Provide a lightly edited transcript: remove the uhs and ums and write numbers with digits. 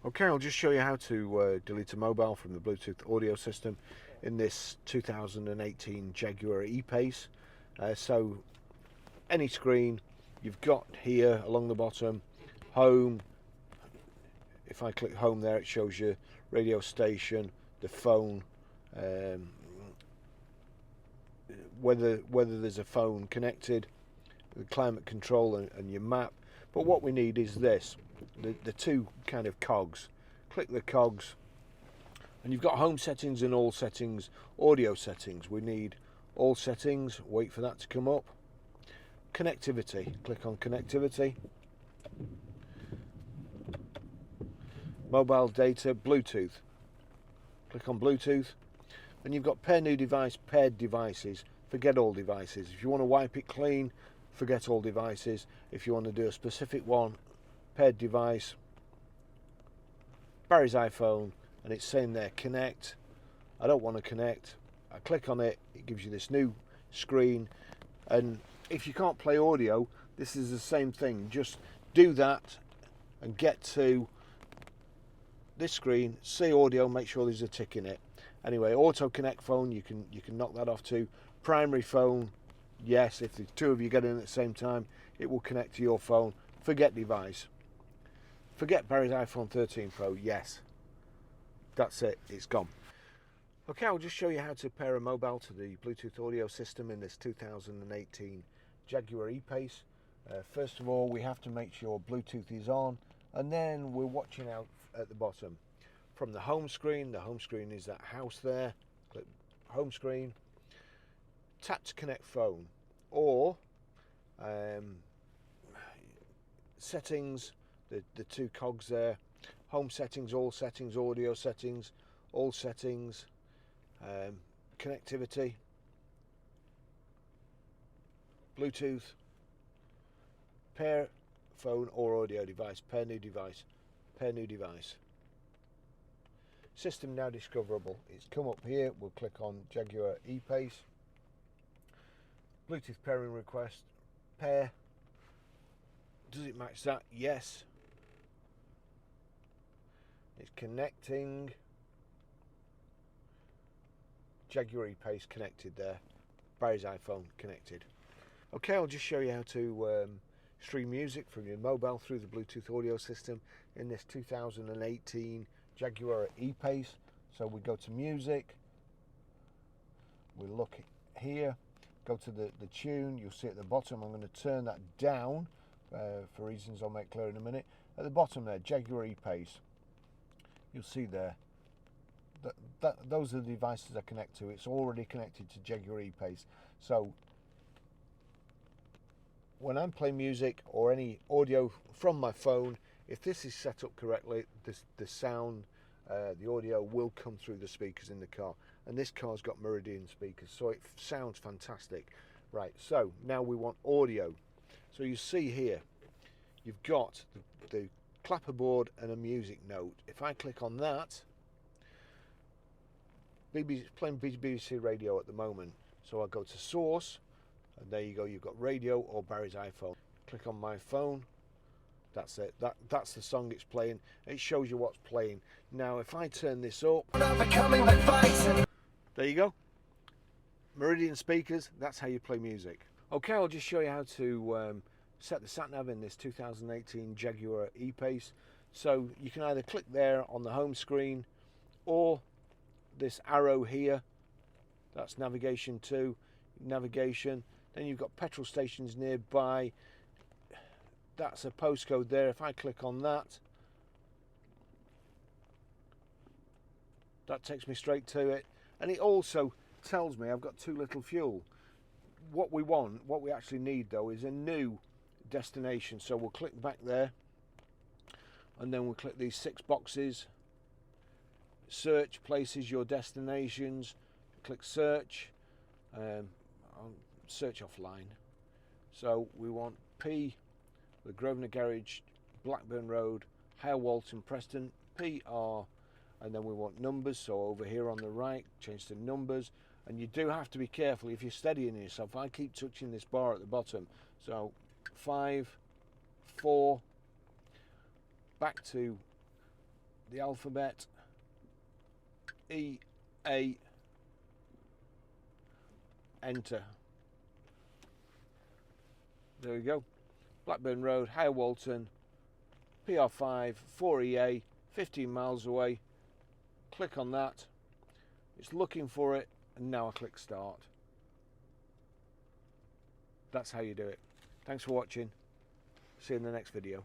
Okay, I'll just show you how to delete a mobile from the Bluetooth audio system in this 2018 Jaguar E PACE. So any screen you've got here along the bottom, home. If I click home there, it shows you radio station, the phone, whether there's a phone connected, the climate control and your map. But what we need is this, the two kind of cogs. Click the cogs and you've got home settings and all settings, audio settings. We need all settings, wait for that to come up. Connectivity, click on connectivity. Mobile data, Bluetooth, click on Bluetooth. And you've got pair new device, paired devices, forget all devices. If you want to wipe it clean, forget all devices. If you want to do a specific one, paired device, Barry's iPhone, and it's saying there connect. I don't want to connect. I click on it, it gives you this new screen. And if you can't play audio, this is the same thing. Just do that and get to this screen, see audio, make sure there's a tick in it. Anyway, auto connect phone, you can knock that off too. Primary phone, yes, if the two of you get in at the same time, it will connect to your phone. Forget device. Forget Barry's iPhone 13 Pro, yes. That's it, it's gone. Okay, I'll just show you how to pair a mobile to the Bluetooth audio system in this 2018 Jaguar E PACE. First of all, we have to make sure Bluetooth is on, and then we're watching out at the bottom. From the home screen is that house there, click home screen, tap to connect phone, or settings, the two cogs there, home settings, audio settings, all settings, connectivity, Bluetooth, pair phone or audio device, pair new device, pair new device. System now discoverable. It's come up here. We'll click on Jaguar E PACE. Bluetooth pairing request. Pair. Does it match that? Yes. It's connecting. Jaguar E PACE connected there. Barry's iPhone connected. Okay, I'll just show you how to stream music from your mobile through the Bluetooth audio system in this 2018 Jaguar E PACE. So we go to music, we look here, go to the tune, you'll see at the bottom. I'm going to turn that down for reasons I'll make clear in a minute. At the bottom there, Jaguar E PACE, you'll see there those are the devices I connect to. It's already connected to Jaguar E PACE. So when I'm playing music or any audio from my phone, if this is set up correctly, the sound, the audio will come through the speakers in the car. And this car's got Meridian speakers, so it sounds fantastic. Right, so now we want audio. So you see here, you've got the clapperboard and a music note. If I click on that, it's playing BBC Radio at the moment. So I go to source, and there you go, you've got radio or Barry's iPhone. Click on my phone. That's it. That's the song it's playing. It shows you what's playing. Now, if I turn this up, there you go. Meridian speakers. That's how you play music. Okay, I'll just show you how to set the sat nav in this 2018 Jaguar E PACE. So you can either click there on the home screen, or this arrow here. That's navigation to navigation. Then you've got petrol stations nearby. That's a postcode there. If I click on that, that takes me straight to it. And it also tells me I've got too little fuel. What we actually need though, is a new destination. So we'll click back there, and then we'll click these 6 boxes. Search places, your destinations. Click search. I'll search offline. So we want P, the Grosvenor Garage, Blackburn Road, Hale Walton, Preston, PR, and then we want numbers. So over here on the right, change to numbers. And you do have to be careful if you're steadying yourself. I keep touching this bar at the bottom. So 5, 4, back to the alphabet, E, A, enter. There we go. Blackburn Road, High Walton, PR5, 4EA, 15 miles away. Click on that. It's looking for it, and now I click start. That's how you do it. Thanks for watching. See you in the next video.